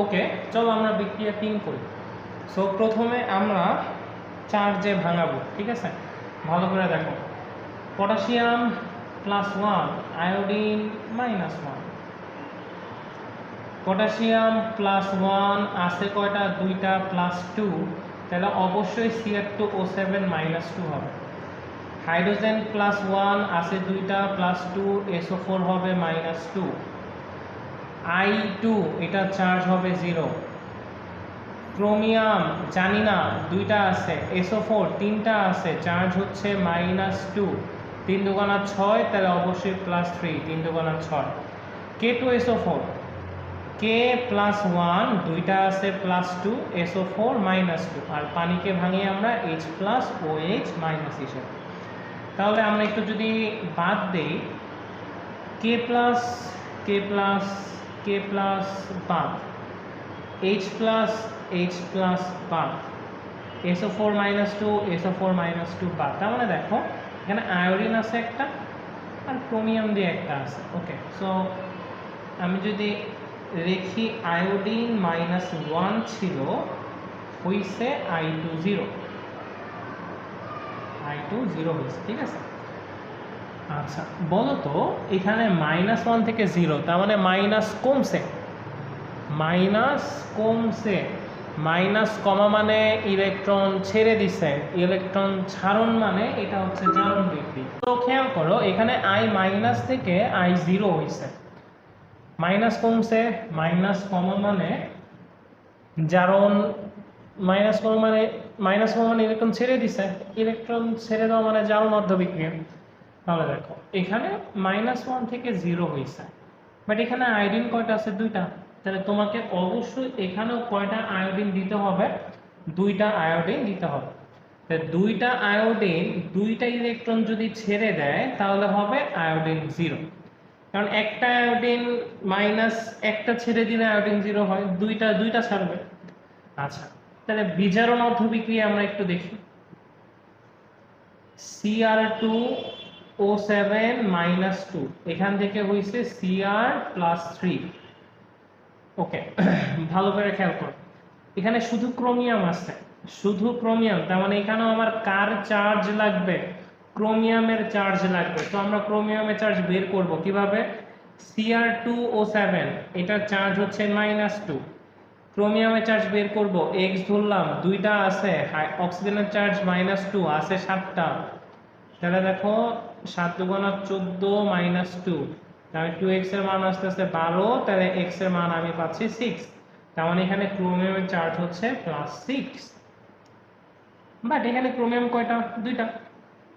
ওকে, চলো আমরা বিক্রিয়া 3 করি। সো প্রথমে আমরা চার্জে ভাঙাবো, ঠিক আছে? ভালো করে দেখো, পটাশিয়াম +1, আয়োডিন -1। পটাশিয়াম +1 আছে কয়টা? দুইটা, +2, তাহলে অবশ্যই Cr2O7 -2 হবে। হাইড্রোজেন +1 আছে দুইটা, +2, SO4 হবে -2। I2 এটা চার্জ হবে 0। ক্রোমিয়াম জানি না, দুইটা আছে। SO4 তিনটা আছে, চার্জ হচ্ছে -2। 3 দুগুণা 6, তাহলে অবশ্যই +3, 3 দুগুণা 6। K2SO4, K+1 দুইটা আছে, +2, SO4 -2, আর পানিকে ভাঙিয়ে আমরা H+OH- হিসেবে। তাহলে আমরা একটু যদি বাদ দেই, K+, K+, K+ বাদ, H+, H+ বাদ, SO4 -2, SO4 -2 বাদ। তার মানে দেখো এখানে আয়োডিন আছে একটা আর ক্রোমিয়াম দিয়ে একটা আছে। ওকে, সো আমি যদি রেখি আয়োডিন -1 ছিল, হইছে I2 0, I2 0 হয়েছে, ঠিক আছে? আচ্ছা বলো তো, এখানে -1 থেকে 0, তার মানে মাইনাস কমছে, মাইনাস কমছে। মাইনাস কমা মানে ইলেকট্রন ছেড়ে দিছে, ইলেকট্রন ছাড়ন মানে এটা হচ্ছে জারণ বৃদ্ধি। তো খেয়াল করো, এখানে I- থেকে I0 হয়েছে, মাইনাস কমছে, মাইনাস কমা মানে জারণ, মাইনাস কমা মানে ইলেকট্রন ছেড়ে দিছে, ইলেকট্রন ছেড়ে দেওয়া মানে জারণ অর্ধবিক্রিয়া। তাহলে দেখো এখানে -1 থেকে 0 হয়েছে, বাট এখানে আয়োডিন কয়টা আছে? দুইটা। তাহলে তোমাকে অবশ্যই এখানেও কয়টা আয়োডিন দিতে হবে? দুইটা আয়োডিন দিতে হবে। দুইটা আয়োডিন দুইটা ইলেকট্রন যদি ছেড়ে দেয় তাহলে হবে আয়োডিন 0, কারণ একটা আয়োডিন মাইনাস একটা ছেড়ে দিলে আয়োডিন 0 হয়, দুইটা দুইটা ছাড়বে। আচ্ছা, তাহলে বিজারণ অর্ধবিক্রিয়া আমরা একটু দেখি। Cr2O7 -2, এখান থেকে হয়েছে Cr+3। ওকে, ভালো করে খেয়াল করো, এখানে শুধু ক্রোমিয়াম আছে, শুধু ক্রোমিয়াম, তার মানে এখানেও আমার কার চার্জ লাগবে? ক্রোমিয়ামের চার্জ লাগবে। তো আমরা ক্রোমিয়ামের চার্জ বের করব কিভাবে? Cr2O7 এটার চার্জ হচ্ছে -2, ক্রোমিয়ামের চার্জ বের করব, x ধরলাম, দুইটা আছে, অক্সিজেনের চার্জ -2 আছে 7টা, তাহলে দেখো 7 দুগুণা 14 -2, তাহলে 2x এর মান আসতে আসতে 12, তাহলে x এর মান আমি পাচ্ছি 6। তার মানে এখানে ক্রোমিয়ামের চার্জ হচ্ছে +6, বাট এখানে ক্রোমিয়াম কয়টা? দুইটা,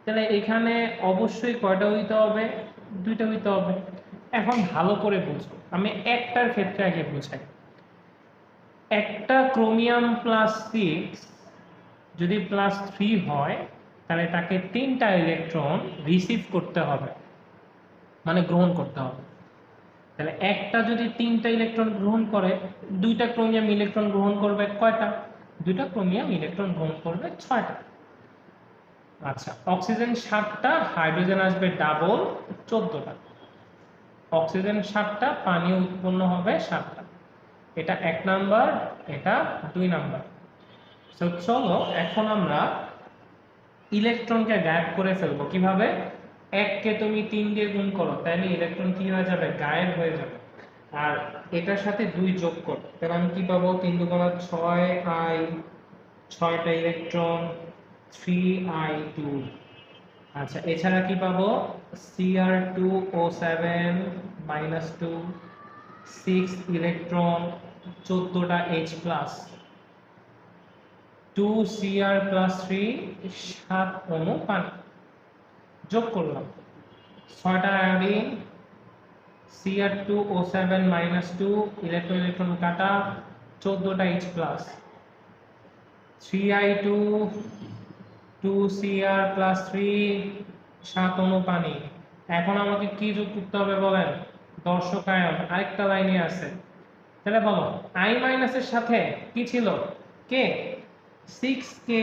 তাহলে এখানে অবশ্যই কয়টা হইতে হবে? দুইটা হইতে হবে। এখন ভালো করে বুঝো, আমি একটার ক্ষেত্রে আগে বুঝাই। একটা ক্রোমিয়াম +6 যদি +3 হয়, তাহলে তাকে 3টা ইলেকট্রন রিসিভ করতে হবে, মানে গ্রহণ করতে হবে। তাহলে একটা যদি 3টা ইলেকট্রন গ্রহণ করে, দুইটা ক্রোমিয়াম ইলেকট্রন গ্রহণ করবে কয়টা? দুইটা ক্রোমিয়াম ইলেকট্রন গ্রহণ করবে 6টা। আচ্ছা, অক্সিজেন 7টা, হাইড্রোজেন আসবে ডাবল 14টা। অক্সিজেন 7টা, পানি উৎপন্ন হবে 7টা। এটা 1 নাম্বার, এটা 2 নাম্বার। তো চলো এখন আমরা ইলেকট্রনকে গায়েব করে ফেলবো কিভাবে? 1 কে তুমি 3 দিয়ে গুণ করো, তাহলে ইলেকট্রন কি হয়ে যাবে? গায়েব হয়ে যাবে। আর এটার সাথে 2 যোগ করো, তাহলে আমি কি পাবো? 3 দুগুণা 6i, 6টা ইলেকট্রন, 3i2। আচ্ছা, এছাড়া কি পাবো? Cr2O7 -2, 6 ইলেকট্রন, 14টা H+, 2Cr+3, 7 অণু পানি। যোগ করলাম 6টা আয়োডিন, Cr2O7 -2, ইলেকট্রন ইলেকট্রন কাটা, 14টা H+, 3i2, 2Cr+3, 7 অণু পানি। এখন আমাকে কি যোগ করতে হবে বলেন? দর্শকায়ন, আরেকটা লাইনে আছে। তাহলে বলো, I- এর সাথে কি ছিল? কে, 6Ki।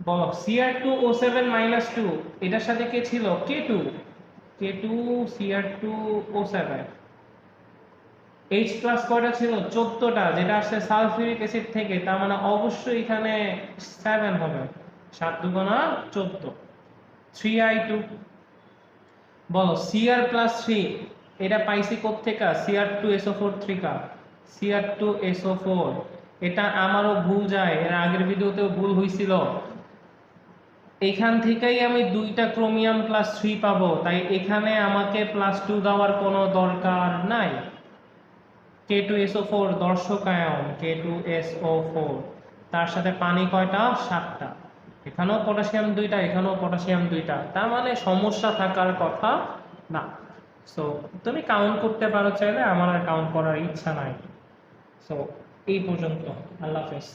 বলো, Cr2O7 -2 এটার সাথে কে ছিল? K2, K2 Cr2O7। H plus কয়টা ছিল 14টা, যেটা আসছে সালফিউরিক অ্যাসিড থেকে, তার মানে অবশ্যই এখানে 7 হবে। 7 দুগুণা 14, 3i2। বলো Cr+3 এটা পাইছি কোত্থেকে? Cr2SO4 থেকে, Cr2SO4। এটা আমারও ভুল যায়, এর আগের ভিডিওতেও ভুল হয়েছিল। এখান থেকেই আমি 2টা ক্রোমিয়াম +3 পাবো, তাই এখানে আমাকে +2 দেওয়ার কোনো দরকার নাই। K2SO4 দর্শক আয়ন, K2SO4, তার সাথে পানি কয়টা? 7টা। এখানেও পটাশিয়াম 2টা, এখানেও পটাশিয়াম 2টা, তার মানে সমস্যা থাকার কথা না। সো তুমি কাউন্ট করতে পারো চাইলে, আমার আর কাউন্ট করার ইচ্ছা নাই। সো এই পর্যন্ত, আল্লাহ হাফেজ।